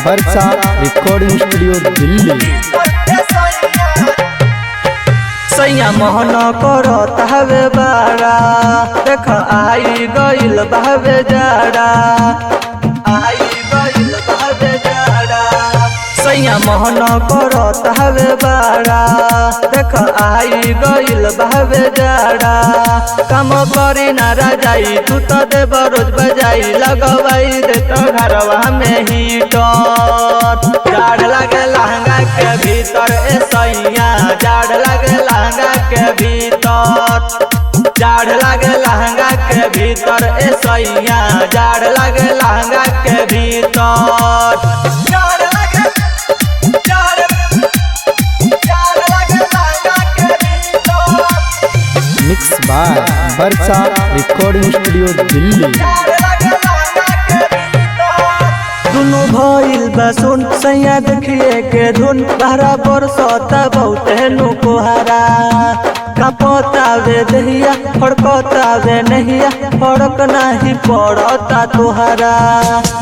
वर्षा recording studio Delhi. सैया मोहन करत हवे बाड़ा, देख आई गइल बहवे जाड़ा, आई गइल बहवे जाड़ा। सैया मोहन करत हवे बाड़ा, देख आई गइल बहवे जाड़ा। काम करी ना राजाई तू तो देव रोज बजाई, लगवाई दे तो घरवा में हीटर। जाड़ लगे लहंगा के भीतर ए सैया, जाड़ लगे लहंगा के भीतर, जाड़ लगे लहंगा के भीतर ए सैया, जाड़ लगे लहंगा के भीतर। जाड़ लगे लहंगा के भीतर। Mix by Varsha recording studio Delhi. दुनु भइल बसुन सैया देखिए के धुन, बहरा बरसता बहुते नुकोहरा। कपतावे दहिया फड़कतावे नहिया, फड़क नहीं पड़ता तोहरा।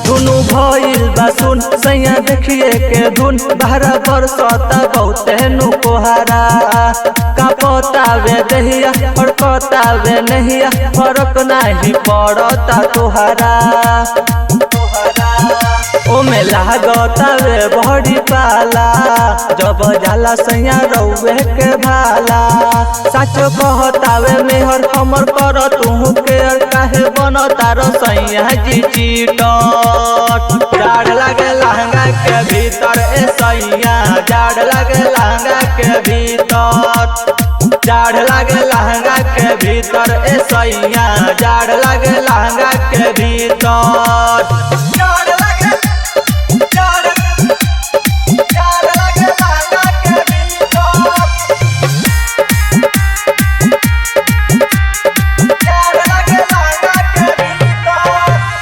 दुनु भइल बसुन सैया देखिए के धुन, बहरा बरसता बहुते नुकोहरा। कपतावे दहिया फड़कतावे नहिया, फड़क नहीं पड़ता तोहरा। ओमे लागतावे बड़ी पाला, जब जाला सैया रउवे के भाला। सच कहतावे मेहर हमर कर तू केयर, काहे बनता रो सैया जी चीटर। जाड़ लगे लहंगा के भीतर ए सैया, जाड़ लगे लहंगा के भीतर, जाड़ लगे लहंगा के भीतर ए सैया, जाड़ लगे लहंगा के भीतर।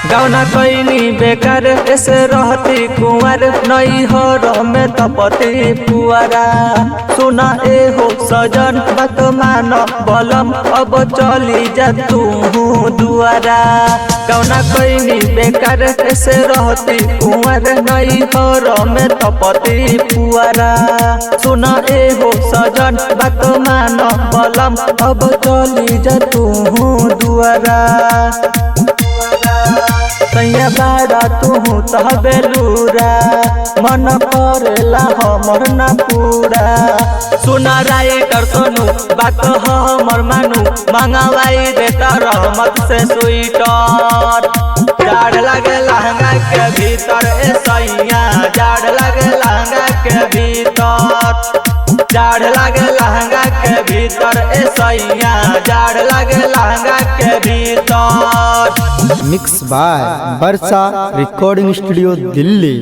गौना कैनी बेकार ऐसे रहती कुंवर, नई हो में तपती पुआरा। सुना ए हो सजन बात मान बलम, अब चली जा तू दुआरा। गौना कैनी बेकार ऐसे रहती कुंवर, नई हो में तपती पुआरा। सुना ए हो सजन बात मान बलम, अब चली जा तू दुआरा। सैया बाड़ा तू तहबेलूरा, मन करेला हमर ना पूरा। सुना राइटर सोनू बात हमर मानू, मंगवाई देता रहमत से स्वेटर। जाड़ लगे लहंगा के भीतर ए सैया, जाड़ लगे लहंगा के भीतर, जाड़ लगे लहंगा के भीतर ए सैया, जाड़ लगे लहंगा के भीतर। Mix by Varsha recording studio Delhi.